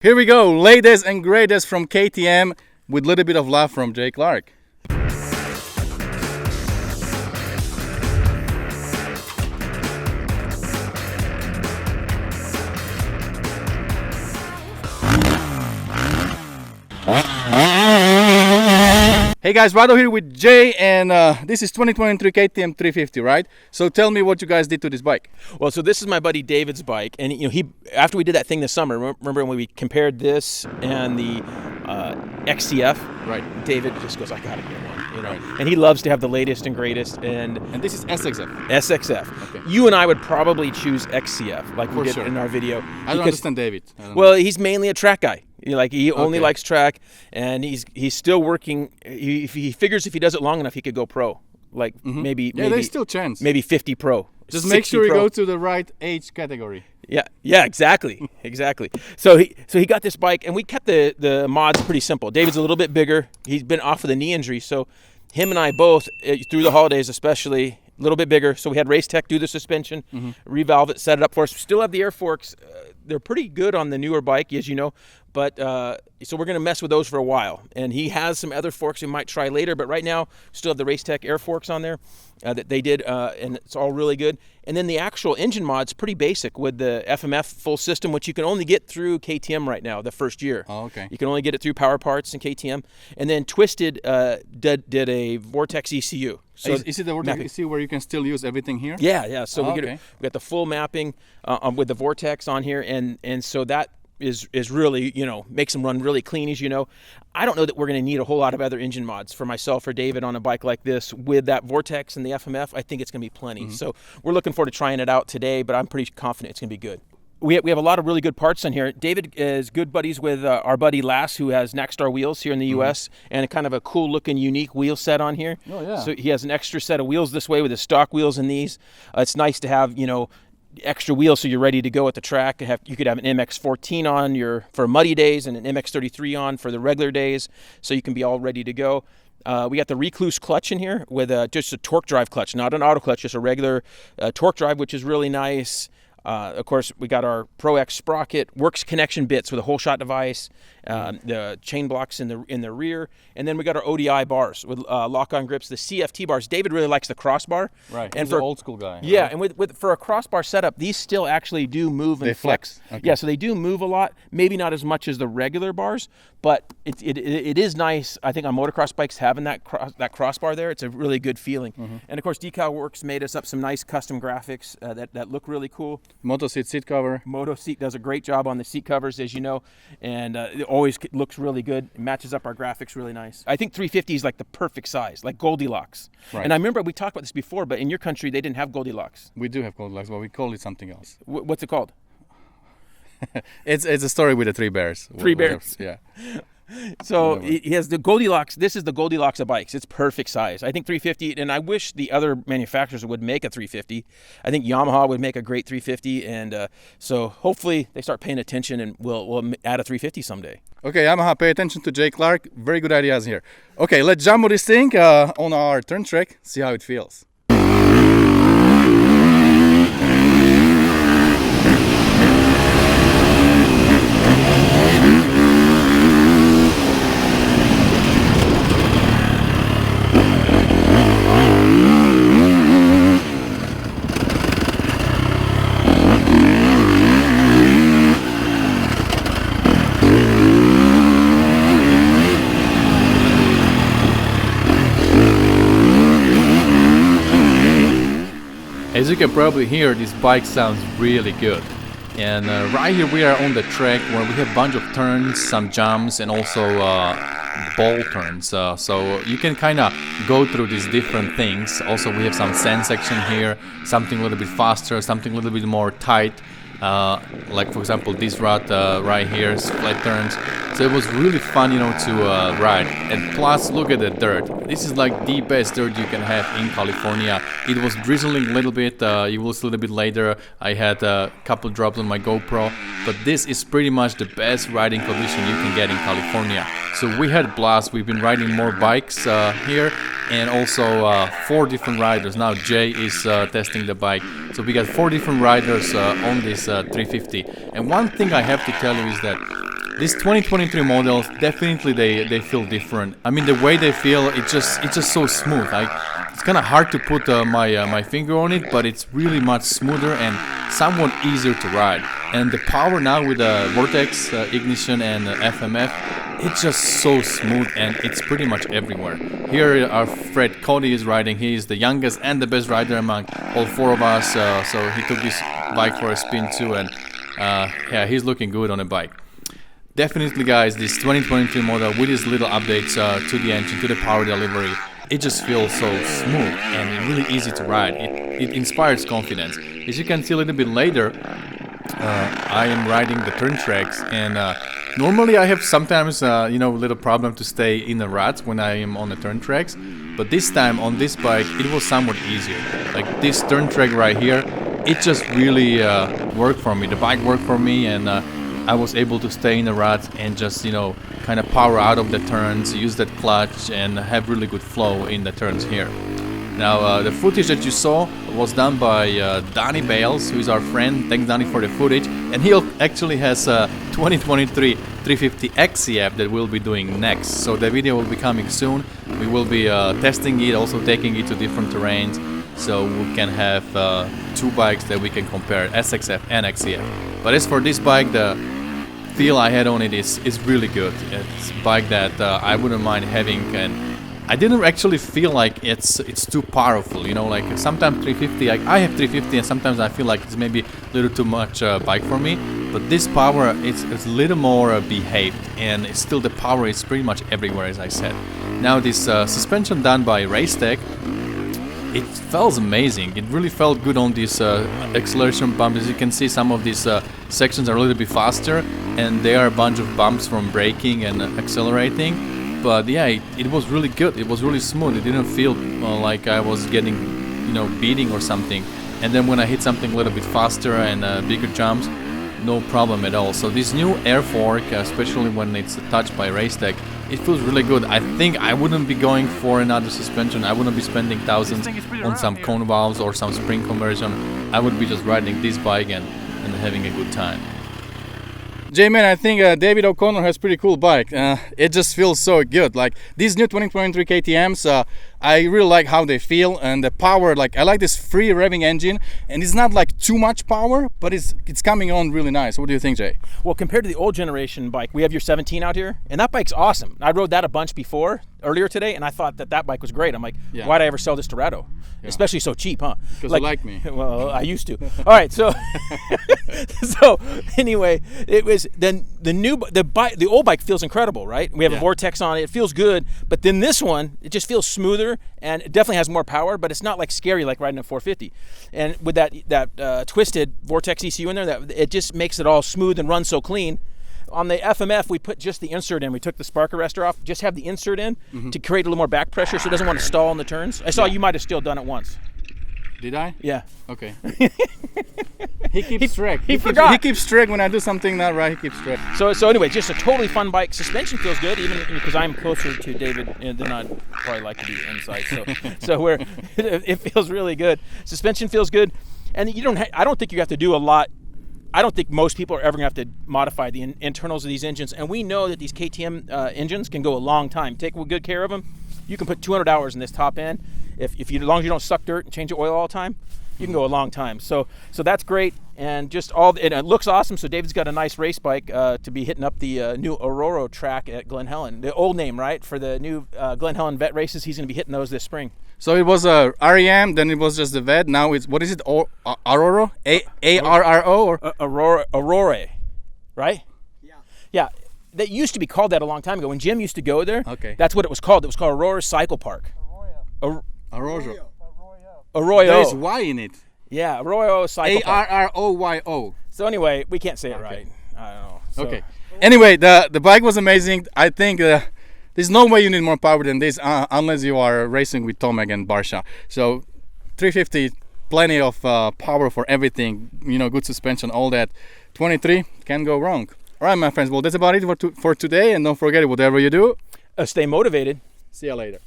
Here we go, latest and greatest from KTM with a little bit of love from Jay Clark. Hey guys, Rado here with Jay, and this is 2023 KTM 350, right? So tell me what you guys did to this bike. Well, so this is my buddy David's bike, and he after we did that thing this summer, remember when we compared this and the XCF? Right. David just goes, I gotta get one, you know. Right. And he loves to have the latest and greatest, and this is SXF. SXF. Okay. You and I would probably choose XCF, like we For did sure. in our video. I don't understand David. Well, he's mainly a track guy. He only Okay. likes track, and he's still working. He figures if he does it long enough, he could go pro. Maybe there's still chance. Maybe 50 pro. Just make sure you pro. go to the right age category. Yeah, exactly. So he got this bike, and we kept the mods pretty simple. David's a little bit bigger. He's been off with a knee injury, so him and I both, through the holidays especially, a little bit bigger. So we had Race Tech do the suspension, revalve it, set it up for us. We still have the air forks. They're pretty good on the newer bike, as you know. But so we're going to mess with those for a while. And he has some other forks we might try later. But right now, still have the Race Tech air forks on there that they did. And it's all really good. And then the actual engine mod's pretty basic with the FMF full system, which you can only get through KTM right now, the first year. Oh, okay. You can only get it through Power Parts and KTM. And then Twisted did a Vortex ECU. So is it the Vortex ECU where you can still use everything here? Yeah. So we okay. got the full mapping with the Vortex on here. And so that is really, makes them run really clean, as you know. I don't know that we're going to need a whole lot of other engine mods for myself or David on a bike like this. With that Vortex and the FMF, I think it's going to be plenty. So we're looking forward to trying it out today, but I'm pretty confident it's going to be good. We have a lot of really good parts on here. David is good buddies with our buddy Lass, who has Nackstar wheels here in the U.S., and a kind of a cool-looking, unique wheel set on here. Oh, yeah. So he has an extra set of wheels this way with his stock wheels in these. It's nice to have, extra wheels so you're ready to go at the track. You could have an MX-14 on for muddy days and an MX-33 on for the regular days, so you can be all ready to go. We got the Recluse clutch in here with just a torque drive clutch, not an auto clutch, just a regular torque drive, which is really nice. Of course, we got our Pro X sprocket, works connection bits with a whole shot device, the chain blocks in the rear, and then we got our ODI bars with lock-on grips, the CFT bars. David really likes the crossbar. Right, and he's an old school guy. Yeah, right? and for a crossbar setup, these still actually do move and They flex. Okay. Yeah, so they do move a lot. Maybe not as much as the regular bars, but it is nice. I think on motocross bikes having that crossbar there, it's a really good feeling. And of course, Decal Works made us up some nice custom graphics that look really cool. Moto seat cover. Moto Seat does a great job on the seat covers, as you know, and it always looks really good. It matches up our graphics really nice. I think 350 is like the perfect size, like Goldilocks. Right. And I remember we talked about this before, but in your country they didn't have Goldilocks. We do have Goldilocks, but we call it something else. What's it called? It's a story with the three bears. Three bears. Yeah. So he has the Goldilocks. This is the Goldilocks of bikes. It's perfect size. I think 350, and I wish the other manufacturers would make a 350. I think Yamaha would make a great 350, and so hopefully they start paying attention, and we'll add a 350 someday. Okay, Yamaha, pay attention to Jay Clark. Very good ideas here. Okay, let's jump on this thing on our turn track, see how it feels. As you can probably hear, this bike sounds really good. And right here we are on the track where we have a bunch of turns, some jumps, and also ball turns. So you can kind of go through these different things. Also we have some sand section here, something a little bit faster, something a little bit more tight. Like for example this rod right here is flat turns, so it was really fun, to ride. And plus look at the dirt. This is like the best dirt you can have in California. It was drizzling a little bit, you will see a little bit later. I had a couple drops on my GoPro, but this is pretty much the best riding condition you can get in California. So we had blast. We've been riding more bikes here, and also 4 different riders. Now Jay is testing the bike, so we got 4 different riders on this 350. And one thing I have to tell you is that These 2023 models, definitely they feel different. I mean, the way they feel, it's just so smooth. It's kind of hard to put my finger on it, but it's really much smoother and somewhat easier to ride. And the power now with the Vortex ignition and FMF, it's just so smooth and it's pretty much everywhere. Here our friend Cody is riding. He is the youngest and the best rider among all four of us. So he took this bike for a spin too, and yeah, he's looking good on a bike. Definitely, guys, this 2023 model with these little updates to the engine, to the power delivery, it just feels so smooth and really easy to ride. It inspires confidence. As you can see a little bit later, I am riding the turn tracks, and normally I have sometimes a little problem to stay in the ruts when I am on the turn tracks, but this time on this bike it was somewhat easier. Like this turn track right here, it just really worked for me. The bike worked for me, and I was able to stay in the ruts and just kind of power out of the turns, use that clutch, and have really good flow in the turns here. Now, the footage that you saw was done by Donnie Bales, who is our friend. Thanks, Donnie, for the footage. And he actually has a 2023 350 XCF that we'll be doing next. So the video will be coming soon. We will be testing it, also taking it to different terrains, so we can have two bikes that we can compare, SXF and XCF. But as for this bike, the feel I had on it is really good. It's a bike that I wouldn't mind having, and I didn't actually feel like it's too powerful, like sometimes 350, I have 350 and sometimes I feel like it's maybe a little too much bike for me, but this power, it's a little more behaved, and it's still the power is pretty much everywhere, as I said. Now this suspension done by Racetech, it felt amazing. It really felt good on this acceleration bump. As you can see, some of these sections are a little bit faster, and there are a bunch of bumps from braking and accelerating. But yeah, it was really good. It was really smooth. It didn't feel like I was getting, beating or something. And then when I hit something a little bit faster and bigger jumps, no problem at all. So this new air fork, especially when it's touched by Racetech, it feels really good. I think I wouldn't be going for another suspension. I wouldn't be spending thousands on some cone valves or some spring conversion. I would be just riding this bike and having a good time. J-Man, I think David O'Connor has pretty cool bike. It just feels so good. Like these new 2023 KTMs, I really like how they feel, and the power. Like I like this free revving engine, and it's not like too much power, but it's coming on really nice. What do you think, Jay? Well, compared to the old generation bike, we have your 17 out here, and that bike's awesome. I rode that a bunch earlier today, and I thought that bike was great. I'm like, why'd I ever sell this to Rado? Yeah. Especially so cheap, huh? Because you like me. Well, I used to. All right, so so anyway, it was then the old bike feels incredible, right? We have a Vortex on it. It feels good, but then this one, it just feels smoother, and it definitely has more power, but it's not like scary like riding a 450. And with that twisted Vortex ECU in there, that it just makes it all smooth and run so clean. On the FMF, we put just the insert in. We took the spark arrestor off, just have the insert in to create a little more back pressure so it doesn't want to stall in the turns. I saw you might have still done it once. Did I? Yeah. Okay. He keeps track. He forgot. He keeps track when I do something not right. He keeps track. So anyway, just a totally fun bike. Suspension feels good, even because I'm closer to David than I'd probably like to be inside. So it feels really good. Suspension feels good, and I don't think you have to do a lot. I don't think most people are ever going to have to modify the internals of these engines, and we know that these KTM engines can go a long time. Take good care of them. You can put 200 hours in this top end. As long as you don't suck dirt and change the oil all the time, you can go a long time. So that's great, and and it looks awesome. So David's got a nice race bike to be hitting up the new Aurora track at Glen Helen, the old name, right, for the new Glen Helen vet races. He's going to be hitting those this spring. So it was a REM, then it was just the vet. Now it's, what is it? Aurora? A-R-R-O? Or? Aurora, right? Yeah. That used to be called that a long time ago. When Jim used to go there, that's what it was called. It was called Aurora Cycle Park. Arroyo. There's Y in it. Yeah, Arroyo Cycle Park. A-R-R-O-Y-O. So anyway, we can't say it right. I don't know. So. Okay. Anyway, the bike was amazing. I think there's no way you need more power than this unless you are racing with Tomek and Barsha. So 350, plenty of power for everything. Good suspension, all that. 23, can't go wrong. All right, my friends. Well, that's about it for today. And don't forget, whatever you do, Stay motivated. See you later.